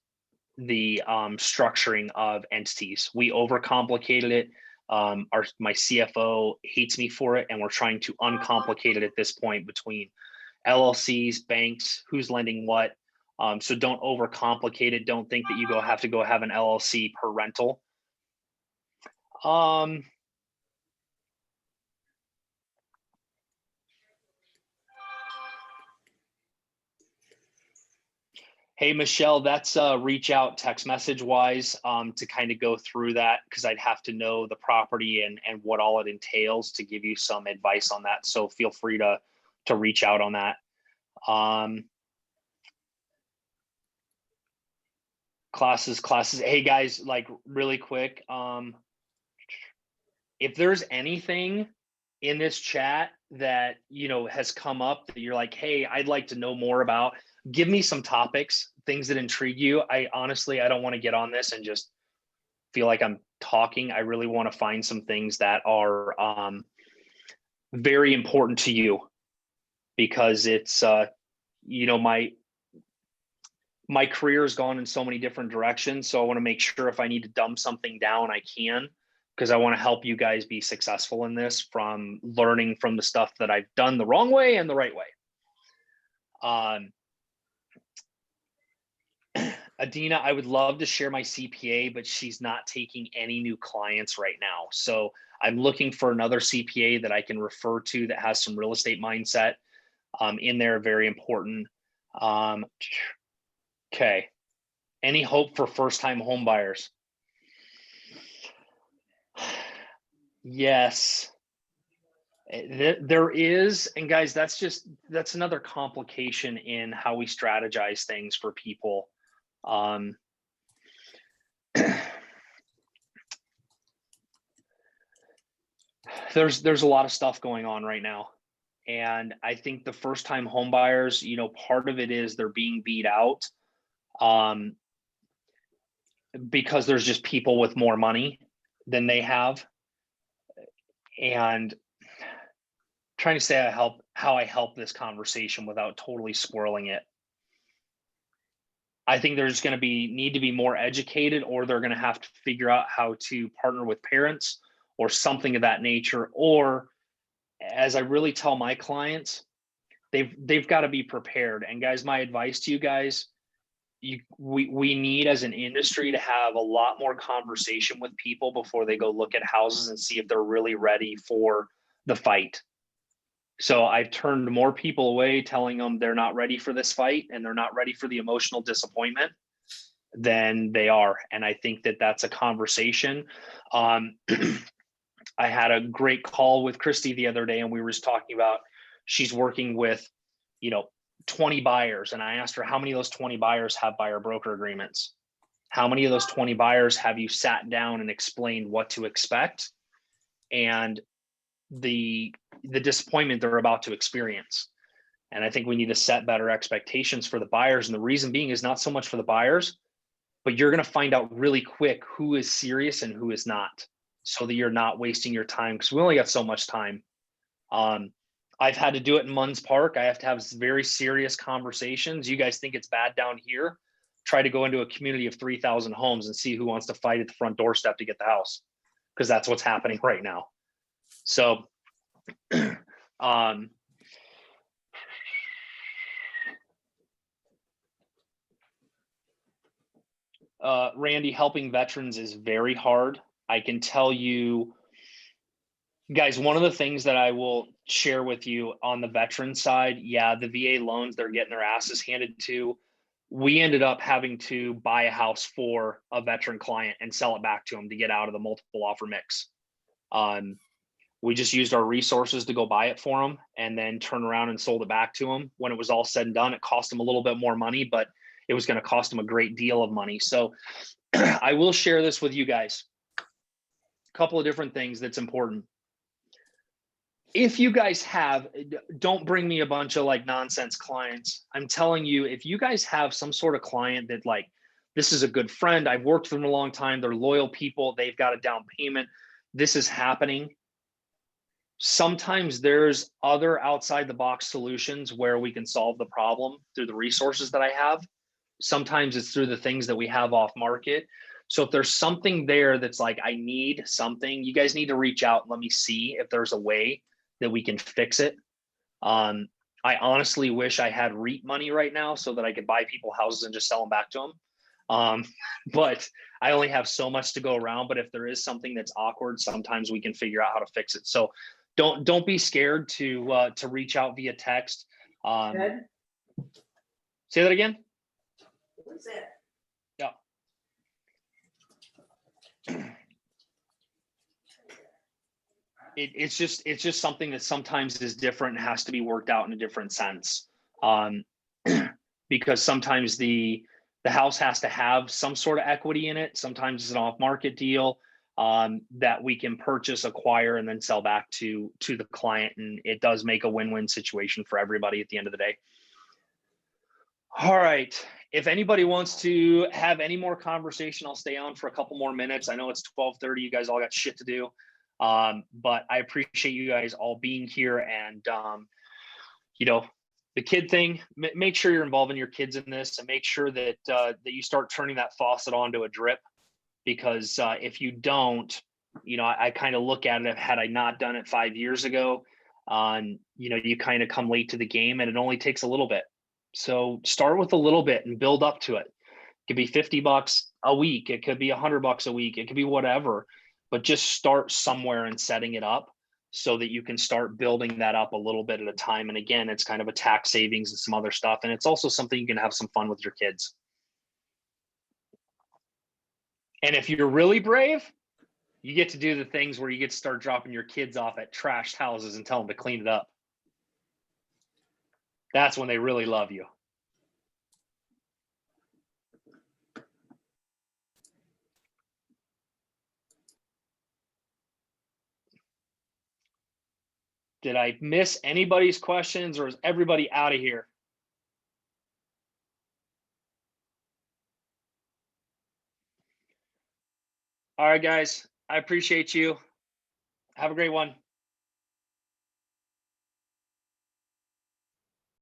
S1: the structuring of entities. We overcomplicated it. My CFO hates me for it, and we're trying to uncomplicate it at this point between LLCs, banks, who's lending what. So don't overcomplicate it. Don't think that you have to go have an LLC per rental. Hey, Michelle, that's reach out text message wise to kind of go through that, because I'd have to know the property and what all it entails to give you some advice on that. So feel free to reach out on that. Classes. Hey guys, like really quick. If there's anything in this chat that, you know, has come up that you're like, hey, I'd like to know more about, give me some topics, things that intrigue you. I don't want to get on this and just feel like I'm talking. I really want to find some things that are very important to you, because it's, you know, my career has gone in so many different directions. So I want to make sure if I need to dumb something down, I can, because I want to help you guys be successful in this, from learning from the stuff that I've done the wrong way and the right way. Adina, I would love to share my CPA, but she's not taking any new clients right now. So I'm looking for another CPA that I can refer to that has some real estate mindset. in there, very important. Okay. Any hope for first-time home buyers? Yes. There is, and guys, that's another complication in how we strategize things for people. There's a lot of stuff going on right now, and I think the first time home buyers, you know, part of it is they're being beat out because there's just people with more money than they have, and trying to say how I help this conversation without totally swirling it. I think there's going to need to be more educated, or they're going to have to figure out how to partner with parents or something of that nature. Or, as I really tell my clients, they've got to be prepared. And guys, my advice to you guys, we need as an industry to have a lot more conversation with people before they go look at houses and see if they're really ready for the fight. So I've turned more people away telling them they're not ready for this fight and they're not ready for the emotional disappointment than they are. And I think that that's a conversation. I had a great call with Christy the other day, and we were just talking about, she's working with, 20 buyers. And I asked her, how many of those 20 buyers have buyer broker agreements? How many of those 20 buyers have you sat down and explained what to expect and the disappointment they're about to experience? And I think we need to set better expectations for the buyers. And the reason being is not so much for the buyers, but you're going to find out really quick who is serious and who is not, so that you're not wasting your time, because we only got so much time. I've had to do it in Munns Park. I have to have very serious conversations. You guys think it's bad down here? Try to go into a community of 3,000 homes and see who wants to fight at the front doorstep to get the house, because that's what's happening right now. So, Randy, helping veterans is very hard. I can tell you guys, one of the things that I will share with you on the veteran side, yeah, the VA loans, they're getting their asses handed to. We ended up having to buy a house for a veteran client and sell it back to him to get out of the multiple offer mix. We just used our resources to go buy it for him and then turn around and sold it back to him. When it was all said and done, it cost him a little bit more money, but it was going to cost him a great deal of money. So I will share this with you guys. A couple of different things that's important. If you guys have, don't bring me a bunch of like nonsense clients. I'm telling you, if you guys have some sort of client that like, this is a good friend, I've worked with them a long time, they're loyal people, they've got a down payment, this is happening. Sometimes there's other outside the box solutions where we can solve the problem through the resources that I have. Sometimes it's through the things that we have off market. So if there's something there that's like, I need something, you guys need to reach out and let me see if there's a way that we can fix it. I honestly wish I had REIT money right now so that I could buy people houses and just sell them back to them. But I only have so much to go around. But if there is something that's awkward, sometimes we can figure out how to fix it. So don't be scared to reach out via text. Say that again. What's that? Yeah. It's just something that sometimes is different and has to be worked out in a different sense. Because sometimes the house has to have some sort of equity in it. Sometimes it's an off-market deal that we can purchase, acquire, and then sell back to the client. And it does make a win-win situation for everybody at the end of the day. All right. If anybody wants to have any more conversation, I'll stay on for a couple more minutes. I know it's 12:30. You guys all got shit to do. But I appreciate you guys all being here, and the kid thing, make sure you're involving your kids in this, and make sure that that you start turning that faucet on to a drip, because if you don't, I kind of look at it, had I not done it 5 years ago, you kind of come late to the game, and it only takes a little bit. So start with a little bit and build up to it. It could be $50 a week. It could be $100 a week. It could be whatever. But just start somewhere and setting it up so that you can start building that up a little bit at a time. And again, it's kind of a tax savings and some other stuff. And it's also something you can have some fun with your kids. And if you're really brave, you get to do the things where you get to start dropping your kids off at trashed houses and tell them to clean it up. That's when they really love you. Did I miss anybody's questions, or is everybody out of here? All right, guys, I appreciate you. Have a great one.